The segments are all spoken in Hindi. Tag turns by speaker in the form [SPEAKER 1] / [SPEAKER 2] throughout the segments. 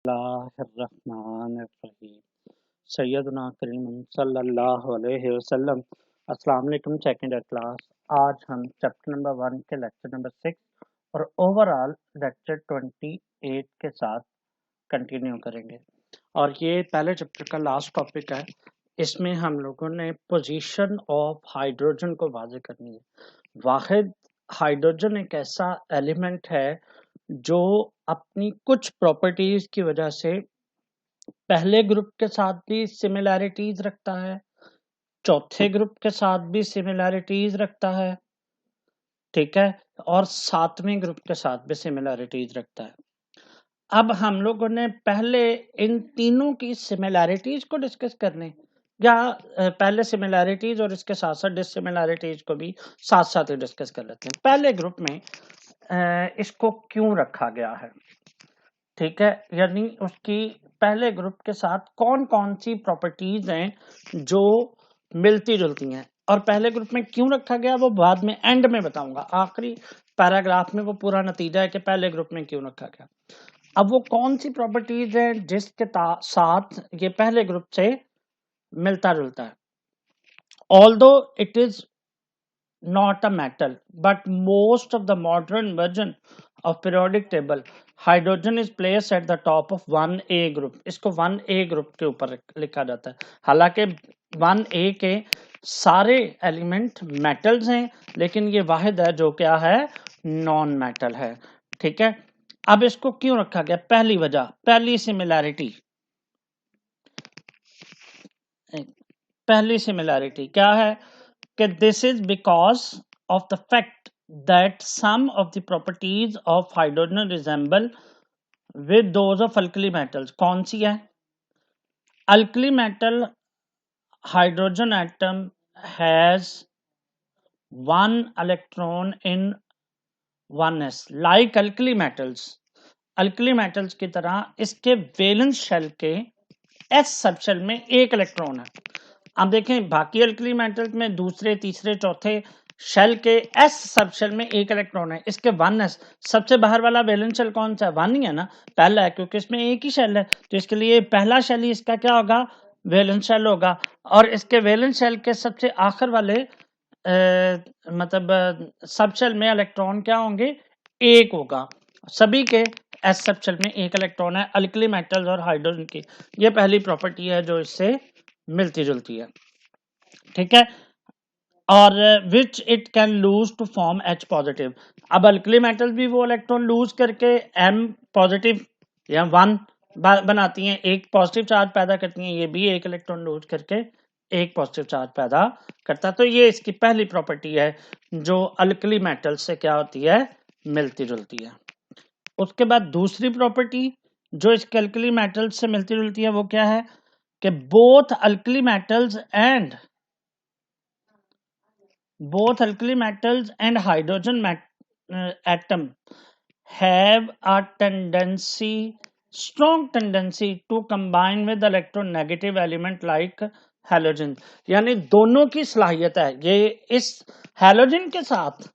[SPEAKER 1] बिस्मिल्लाहिर्रहमानिर्रहीम। सैयदना करीम सल्लल्लाहु अलैहि वसल्लम। अस्सलाम वालेकुम सेकंड क्लास। आज हम चैप्टर नंबर 1 के लेक्चर नंबर 6 और ओवरऑल लेक्चर 28 के साथ कंटिन्यू करेंगे। और ये पहले चैप्टर का लास्ट टॉपिक है। इसमें हम लोगों ने पोजीशन ऑफ हाइड्रोजन को वाज़ेह करनी है। वाहिद हाइड्रोजन एक ऐसा एलिमेंट है जो अपनी कुछ प्रॉपर्टीज की वजह से पहले ग्रुप के साथ भी सिमिलैरिटीज रखता है, चौथे ग्रुप के साथ भी सिमिलैरिटीज रखता है, ठीक है, और सातवें ग्रुप के साथ भी सिमिलैरिटीज रखता है। अब हम लोगों ने पहले इन तीनों की सिमिलैरिटीज को डिस्कस करने या पहले सिमिलैरिटीज और इसके साथ साथ डिससिमिलैरिटीज को भी साथ साथ ही डिस्कस कर लेते हैं। पहले ग्रुप में इसको क्यों रखा गया है, ठीक है, यानी उसकी पहले ग्रुप के साथ कौन कौन सी प्रॉपर्टीज हैं जो मिलती जुलती हैं, और पहले ग्रुप में क्यों रखा गया वो बाद में एंड में बताऊंगा। आखिरी पैराग्राफ में वो पूरा नतीजा है कि पहले ग्रुप में क्यों रखा गया। अब वो कौन सी प्रॉपर्टीज है जिसके साथ ये पहले ग्रुप से मिलता जुलता है। Although it is not a metal, but most of the modern version of periodic table hydrogen is placed at the top of 1A group। इसको 1A ग्रुप के ऊपर लिखा जाता है। हालांकि 1A के सारे एलिमेंट मेटल्स हैं, लेकिन ये वाहिद है जो क्या है, नॉन मेटल है, ठीक है। अब इसको क्यों रखा गया, पहली वजह, पहली सिमिलैरिटी क्या है कि this is because of the fact that some of the properties of hydrogen resemble with those of alkali metals। कौन सी है, alkali metal hydrogen atom has one electron in 1s like alkali metals। alkali metals की तरह इसके वैलेंस शेल के s सब शेल में एक इलेक्ट्रॉन है। अब देखें बाकी अल्कली मेटल्स में दूसरे तीसरे चौथे शेल के एस सब शेल में एक इलेक्ट्रॉन है, इसके 1s। सबसे बाहर वाला वैलेंस शेल कौन सा है, 1 ही है ना, पहला है, क्योंकि इसमें एक ही शेल है, तो इसके लिए पहला शेल ही इसका क्या होगा, वैलेंस शेल होगा। और इसके वैलेंस शेल के सबसे आखिर वाले मतलब सब शेल में इलेक्ट्रॉन क्या होंगे, एक होगा। सभी के एस सब शेल में एक इलेक्ट्रॉन है अल्कली मेटल्स और हाइड्रोजन की। ये पहली प्रॉपर्टी है जो इससे मिलती जुलती है, ठीक है। और which it can lose to form H positive. अब अल्कली मेटल भी वो इलेक्ट्रॉन लूज करके M पॉजिटिव या 1 बनाती हैं, एक पॉजिटिव चार्ज पैदा करती हैं, ये भी एक इलेक्ट्रॉन लूज करके एक पॉजिटिव चार्ज पैदा करता। तो ये इसकी पहली प्रॉपर्टी है जो अल्कली मेटल से क्या होती है, मिलती जुलती है। उसके बाद दूसरी प्रॉपर्टी जो इसके अल्कली मेटल्स से मिलती जुलती है वो क्या है कि both alkali metals and hydrogen atom have a strong tendency to combine with electronegative element like halogen। यानी दोनों की सलाहियत है, ये इस हैलोजन के साथ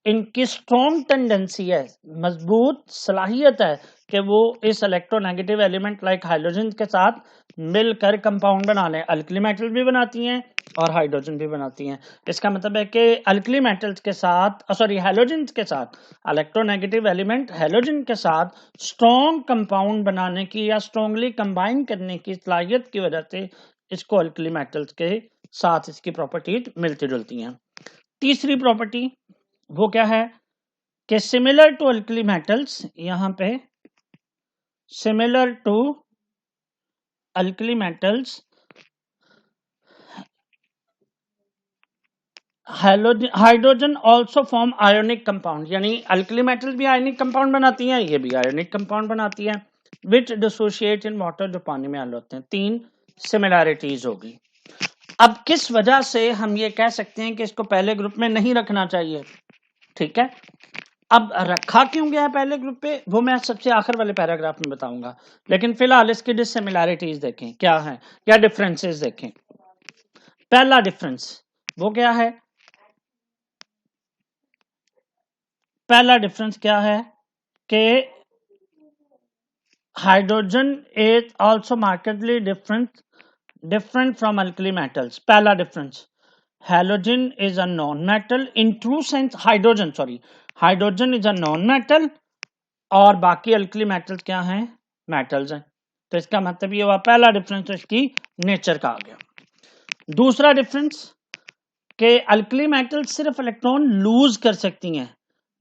[SPEAKER 1] इनकी स्ट्रॉन्ग टेंडेंसी है, मजबूत सलाहियत है कि वो इस इलेक्ट्रोनेगेटिव एलिमेंट लाइक हाइड्रोजन के साथ मिलकर कंपाउंड बना लें। अल्कली मेटल भी बनाती हैं और हाइड्रोजन भी बनाती हैं। इसका मतलब है कि अल्कली मेटल्स के साथ हैलोजन के साथ इलेक्ट्रोनेगेटिव एलिमेंट हैलोजन के साथ स्ट्रॉन्ग कंपाउंड बनाने की या स्ट्रॉन्गली कंबाइन करने की सलाहियत की वजह से इसको अल्कली मेटल्स के साथ इसकी प्रॉपर्टीज मिलती जुलती हैं। तीसरी प्रॉपर्टी वो क्या है कि सिमिलर टू अल्कली मेटल्स, यहां पे similar to alkali metals hydrogen also form ionic compound. यानी अल्कली मेटल भी आयोनिक कंपाउंड बनाती हैं, ये भी आयोनिक कंपाउंड बनाती है, विच डिसोशिएट इन वाटर, जो पानी में हल होते हैं। 3 सिमिलैरिटीज होगी। अब किस वजह से हम ये कह सकते हैं कि इसको पहले ग्रुप में नहीं रखना चाहिए, ठीक है। अब रखा क्यों गया है पहले ग्रुप पे वो मैं सबसे आखिर वाले पैराग्राफ में बताऊंगा, लेकिन फिलहाल इसकी डिससिमिलैरिटीज देखें क्या है, क्या डिफरेंसेस देखें। पहला डिफरेंस वो क्या है, पहला डिफरेंस क्या है कि hydrogen is also markedly different from alkali metals. पहला difference, halogen is a non metal in true sense. Hydrogen is a non metal और बाकी अल्कली मेटल्स क्या हैं, मेटल्स हैं। तो इसका मतलब ये हुआ पहला डिफरेंस, तो इसकी नेचर का आ गया। दूसरा डिफरेंस कि अल्कली मेटल सिर्फ इलेक्ट्रॉन लूज कर सकती हैं,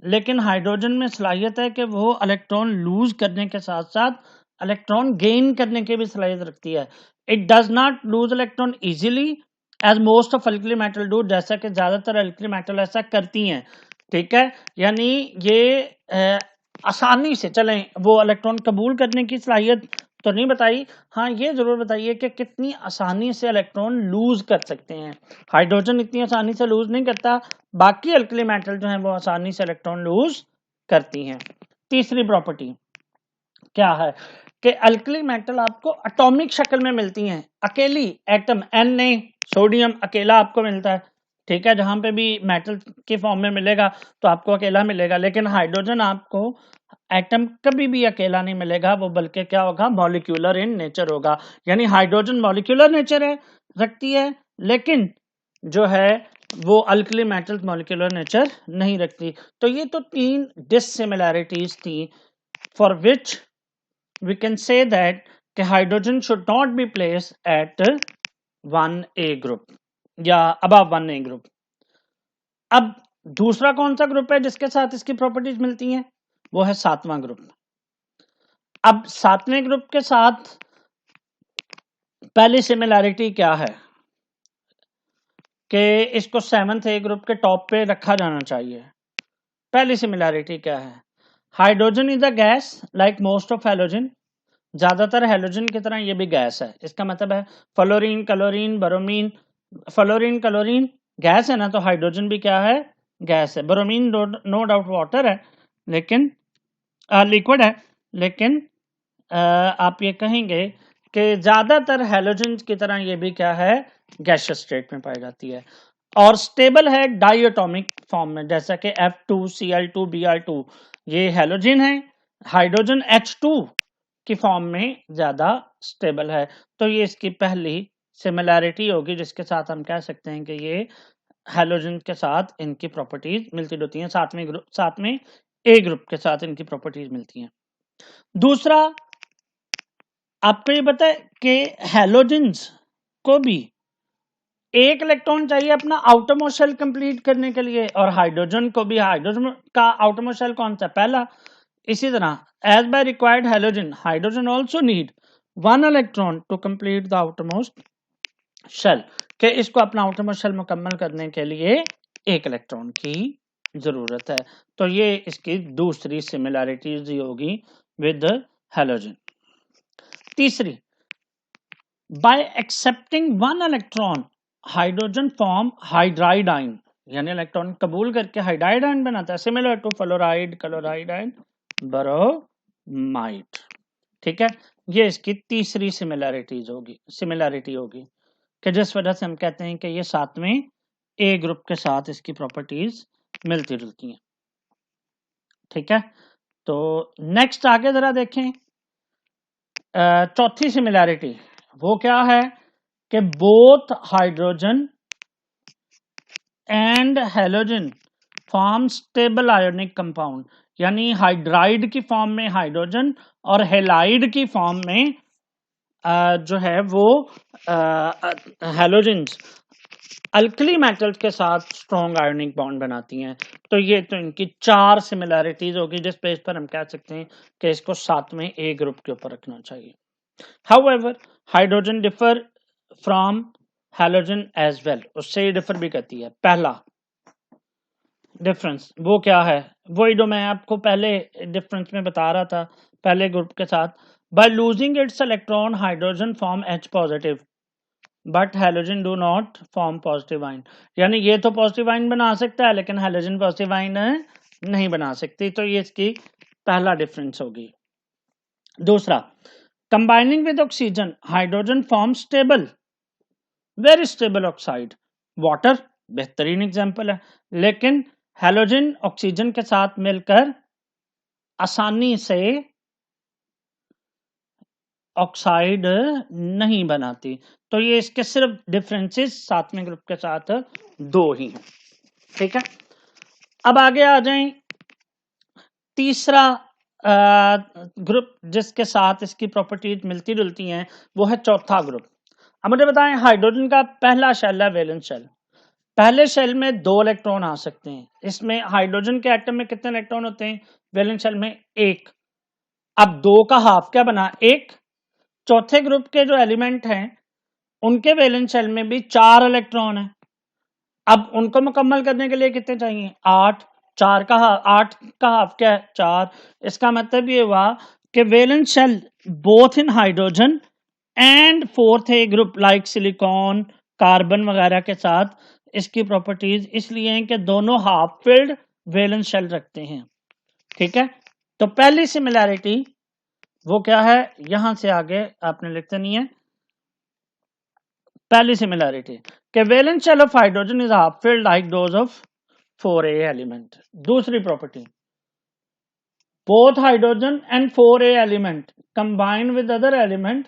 [SPEAKER 1] लेकिन हाइड्रोजन में सलाहियत है कि वो इलेक्ट्रॉन लूज करने के साथ साथ इलेक्ट्रॉन गेन करने की भी सलाहियत रखती है। It does not lose electron easily as most of alkali metal do, जैसा कि ज्यादातर अल्कली मेटल ऐसा करती हैं। ठीक है, यानी ये आसानी से चलें, वो इलेक्ट्रॉन कबूल करने की सलाहियत तो नहीं बताई, हाँ ये जरूर बताइए कि कितनी आसानी से इलेक्ट्रॉन लूज कर सकते हैं। हाइड्रोजन इतनी आसानी से लूज नहीं करता, बाकी अल्कली मेटल जो है वो आसानी से इलेक्ट्रॉन लूज करती हैं। तीसरी प्रॉपर्टी क्या है कि अल्कली मेटल आपको एटॉमिक शक्ल में मिलती हैं, अकेली एटम Na सोडियम अकेला आपको मिलता है। ठीक है, जहां पे भी मेटल के फॉर्म में मिलेगा तो आपको अकेला मिलेगा, लेकिन हाइड्रोजन आपको एटम कभी भी अकेला नहीं मिलेगा, वो बल्कि क्या होगा, मॉलिक्यूलर इन नेचर होगा। यानी हाइड्रोजन मॉलिक्यूलर नेचर है, रखती है, लेकिन जो है वो अल्कली मेटल मॉलिक्यूलर नेचर नहीं रखती। तो ये तो तीन डिसिमिलैरिटीज थी for which we can say that कि hydrogen should not be placed at 1A group या above 1A group। अब दूसरा कौन सा ग्रुप है जिसके साथ इसकी प्रॉपर्टीज मिलती हैं, वो है 7वां ग्रुप। अब 7वें ग्रुप के साथ पहली सिमिलैरिटी क्या है कि इसको 7th A ग्रुप के टॉप पे रखा जाना चाहिए। पहली सिमिलैरिटी क्या है, hydrogen is a gas like most of halogen, ज्यादातर हैलोजन की तरह ये भी गैस है। इसका मतलब है fluorine, chlorine, bromine, fluorine chlorine gas है ना, तो हाइड्रोजन भी क्या है, गैस है। ब्रोमीन नो डाउट वाटर है, लेकिन लिक्विड है, लेकिन आप ये कहेंगे कि ज्यादातर हैलोजन की तरह ये भी क्या है, गैसियस स्टेट में पाई जाती है और स्टेबल है डाइएटॉमिक फॉर्म में, जैसा कि F2Cl2Br2 ये हैलोजन है, हाइड्रोजन H2 की फॉर्म में ज्यादा स्टेबल है। तो ये इसकी पहली सिमिलैरिटी होगी जिसके साथ हम कह सकते हैं कि ये हैलोजन के साथ इनकी प्रॉपर्टीज मिलती जुलती हैं, साथ में ए ग्रुप के साथ इनकी प्रॉपर्टीज मिलती हैं। दूसरा, आपको ये पता है कि हैलोजेंस को भी एक इलेक्ट्रॉन चाहिए अपना आउटरमोस्ट शेल कंप्लीट करने के लिए, और हाइड्रोजन को भी, हाइड्रोजन का आउटरमोस्ट शेल कौन सा, पहला। इसी तरह as by required halogen, hydrogen also need 1 electron to complete the outermost shell, कि इसको अपना आउटरमोस्ट शेल मुकम्मल करने के लिए एक इलेक्ट्रॉन की जरूरत है। तो ये इसकी दूसरी सिमिलैरिटीज होगी विद हैलोजन। तीसरी, by accepting 1 electron hydrogen form hydride ion, यानी इलेक्ट्रॉन कबूल करके हाइड्राइड आयन बनाता है, similar to fluoride, chloride and bromide. ठीक है, ये इसकी तीसरी सिमिलैरिटी होगी कि जिस वजह से हम कहते हैं कि ये 7वें ए ग्रुप के साथ इसकी प्रॉपर्टीज मिलती जुलती हैं। ठीक है, तो नेक्स्ट आगे जरा देखें, चौथी सिमिलैरिटी वो क्या है कि both hydrogen and halogen form stable ionic compound, यानी हाइड्राइड की फॉर्म में हाइड्रोजन और हेलाइड की फॉर्म में जो है वो हैलोजेंस अल्कली मेटल्स के साथ स्ट्रॉन्ग आयोनिक बॉन्ड बनाती हैं। तो ये तो इनकी 4 सिमिलैरिटीज होगी जिस पेज पर हम कह सकते हैं कि इसको 7वें ए ग्रुप के ऊपर रखना चाहिए। However hydrogen differ from halogen as well, उससे ही डिफर भी करती है। पहला डिफरेंस वो क्या है, वही जो मैं आपको पहले डिफरेंस में बता रहा था पहले ग्रुप के साथ, by losing its electron hydrogen form H positive but halogen do not form positive ion, यानी ये तो पॉजिटिव आयन बना सकता है लेकिन हैलोजन पॉजिटिव आयन नहीं बना सकती। तो ये इसकी पहला डिफरेंस होगी। दूसरा, combining with oxygen hydrogen form stable, very stable oxide, water बेहतरीन एग्जांपल है, लेकिन हैलोजन ऑक्सीजन के साथ मिलकर आसानी से ऑक्साइड नहीं बनाती। तो ये इसके सिर्फ डिफरेंसेस सातवें ग्रुप के साथ दो ही हैं। ठीक है, अब आगे आ जाएं। तीसरा ग्रुप जिसके साथ इसकी प्रॉपर्टीज मिलती जुलती हैं वो है चौथा ग्रुप। अब मुझे बताएं, हाइड्रोजन का पहला शेल है वैलेंस शेल। पहले शेल में 2 इलेक्ट्रॉन आ सकते हैं। इसमें हाइड्रोजन के एटम में कितने इलेक्ट्रॉन होते हैं? वैलेंस शेल में 1। अब 2 का हाफ क्या बना? 1। चौथे ग्रुप के जो एलिमेंट हैं उनके वैलेंस शेल में भी 4 इलेक्ट्रॉन है। अब उनको मुकम्मल करने के लिए कितने चाहिए? 8। 8 का हाफ क्या है? 4। इसका मतलब ये हुआ कि valence shell both in hydrogen and fourth A group like silicon, carbon वगैरह के साथ इसकी प्रॉपर्टीज इसलिए हैं कि दोनों हाफ फिल्ड वैलेंस शेल रखते हैं। ठीक है, तो पहली सिमिलैरिटी वो क्या है? यहां से आगे आपने लिखते नहीं है। पहली सिमिलैरिटी कि valence shell of hydrogen is half filled like those of 4a element. दूसरी property, both hydrogen and 4a element combine with other element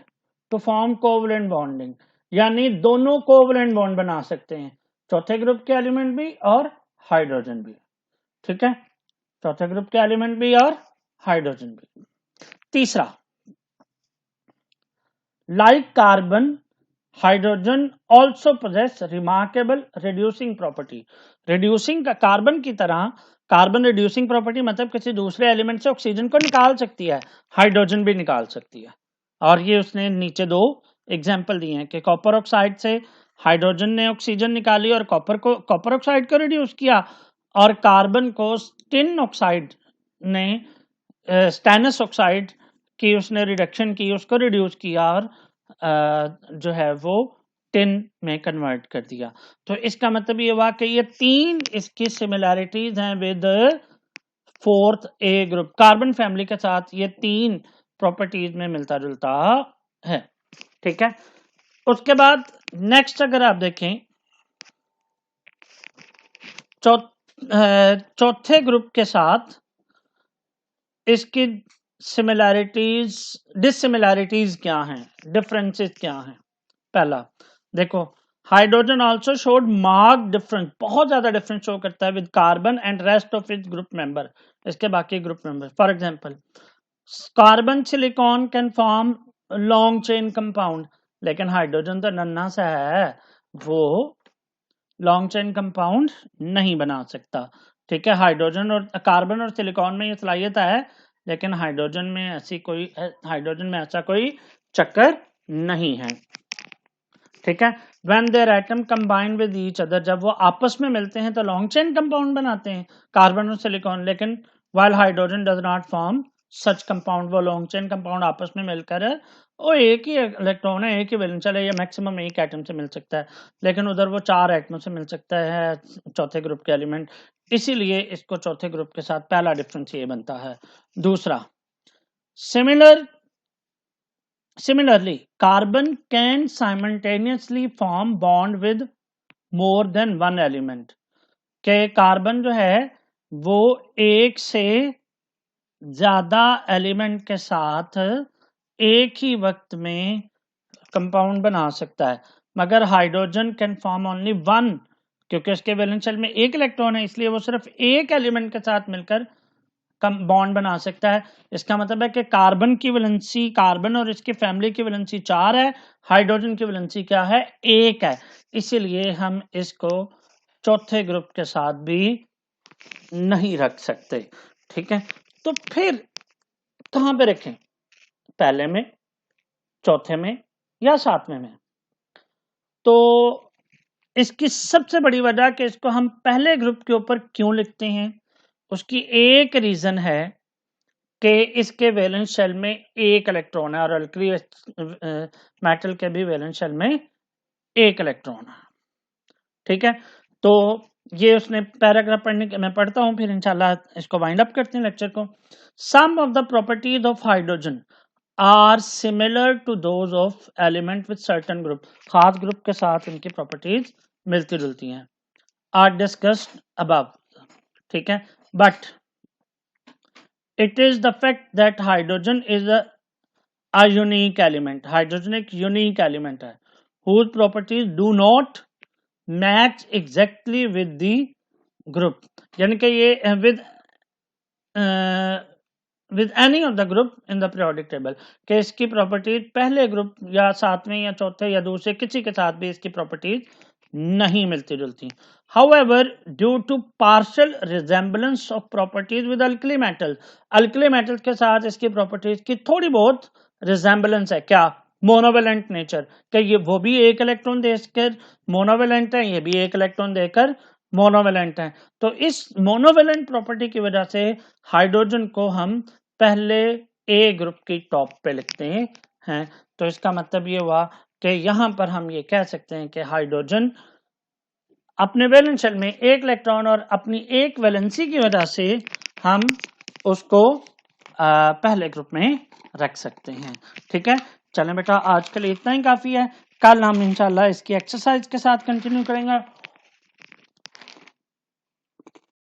[SPEAKER 1] to form covalent bonding, यानी दोनों कोवलेंट बॉन्ड बना सकते हैं, चौथे ग्रुप के एलिमेंट भी और हाइड्रोजन भी। ठीक है, चौथे ग्रुप के एलिमेंट भी और हाइड्रोजन भी। तीसरा, like carbon hydrogen also possess remarkable reducing property. Reducing का कार्बन की तरह कार्बन रिड्यूसिंग प्रॉपर्टी मतलब किसी दूसरे एलिमेंट से ऑक्सीजन को निकाल सकती है, हाइड्रोजन भी निकाल सकती है। और ये उसने नीचे 2 एग्जाम्पल दिए हैं कि कॉपर ऑक्साइड से हाइड्रोजन ने ऑक्सीजन निकाली और कॉपर ऑक्साइड को रिड्यूस किया, और कार्बन को स्टिन ऑक्साइड ने स्टेनस ऑक्साइड की उसने रिडक्शन की, उसको रिड्यूस किया और जो है वो टिन में कन्वर्ट कर दिया। तो इसका मतलब ये हुआ कि ये 3 इसकी सिमिलैरिटीज हैं with fourth A group. Carbon family के साथ ये 3 प्रॉपर्टीज में मिलता जुलता है। ठीक है, उसके बाद नेक्स्ट अगर आप देखें, चौथे ग्रुप के साथ इसकी सिमिलैरिटीज डिससिमिलैरिटीज क्या हैं, डिफरेंसेस क्या हैं? पहला देखो, hydrogen also showed mark difference, बहुत ज्यादा डिफरेंस शो करता है with carbon and rest of its group member, इसके बाकी group member. For example, carbon silicon can form long chain compound, लेकिन हाइड्रोजन तो नन्हा सा है, वो लॉन्ग चेन कंपाउंड नहीं बना सकता। ठीक है, हाइड्रोजन और कार्बन और सिलिकॉन में ये सलाहियत है, लेकिन हाइड्रोजन में ऐसा कोई चक्कर नहीं है। ठीक है, when there atom combine with each other, जब वो आपस में मिलते हैं तो लॉन्ग चेन कंपाउंड बनाते हैं कार्बन और सिलिकॉन, लेकिन while hydrogen does not form such compound, वो लॉन्ग चेन कंपाउंड आपस में मिलकर वो एक ही इलेक्ट्रॉन है, एक ही वैलेंस है, या मैक्सिमम एक एटम से मिल सकता है, लेकिन उधर वो 4 एटमों से मिल सकता है चौथे ग्रुप के एलिमेंट, इसीलिए इसको चौथे ग्रुप के साथ पहला डिफरेंस ये बनता है। दूसरा, Similarly, carbon can simultaneously form bond with more than one element, के कार्बन जो है वो एक से ज्यादा एलिमेंट के साथ एक ही वक्त में कंपाउंड बना सकता है, मगर hydrogen can form only one, क्योंकि उसके वैलेंस शेल में एक इलेक्ट्रॉन है, इसलिए वो सिर्फ एक एलिमेंट के साथ मिलकर बॉन्ड बना सकता है। इसका मतलब है कि कार्बन की वैलेंसी, कार्बन और इसकी फैमिली की वैलेंसी 4 है, हाइड्रोजन की वैलेंसी क्या है? 1 है, इसीलिए हम इसको चौथे ग्रुप के साथ भी नहीं रख सकते। ठीक है, तो फिर कहां पे रखें? पहले में, चौथे में या सातवें में? तो इसकी सबसे बड़ी वजह कि इसको हम पहले ग्रुप के ऊपर क्यों लिखते हैं, उसकी एक रीजन है कि इसके वैलेंस शेल में एक इलेक्ट्रॉन है, और अल्कली मेटल के भी वैलेंस शेल में एक इलेक्ट्रॉन है। ठीक है, तो ये उसने पैराग्राफ पढ़ने के, मैं पढ़ता हूं फिर इंशाल्लाह इसको वाइंड अप करते हैं लेक्चर को। Some of the properties of hydrogen are similar to those of element with certain group, खास ग्रुप के साथ इनकी प्रॉपर्टीज मिलती जुलती हैं, आर डिस्कस्ड अबव। ठीक है, but it is the fact that hydrogen is a unique element. Hydrogen एक unique element है whose properties do not match exactly with the group. यानी कि ये with any of the group in the periodic table कि इसकी प्रॉपर्टीज पहले ग्रुप या सातवें या चौथे या दूसरे किसी के साथ भी इसकी प्रॉपर्टीज नहीं मिलती जुलती. However, due to partial resemblance of properties with alkali metals, alkali metals के साथ इसकी प्रॉपर्टीज की थोड़ी बहुत रिजेंबलेंस है. क्या? मोनोवेलेंट नेचर कि ये वो भी एक इलेक्ट्रॉन देकर मोनोवेलेंट है, ये भी एक इलेक्ट्रॉन देकर मोनोवेलेंट है. तो इस मोनोवेलेंट प्रॉपर्टी की वजह से हाइड्रोजन को हम पहले ए ग्रुप की टॉप पे लिखते हैं. तो इसका मतलब ये हुआ कि यहां पर हम ये कह सकते हैं कि हाइड्रोजन अपने वैलेंस शेल में एक इलेक्ट्रॉन और अपनी एक वैलेंसी की वजह से हम उसको पहले ग्रुप में रख सकते हैं. ठीक है, चलें बेटा, आज के लिए इतना ही काफी है. कल हम इंशाल्लाह इसकी एक्सरसाइज के साथ कंटिन्यू करेंगे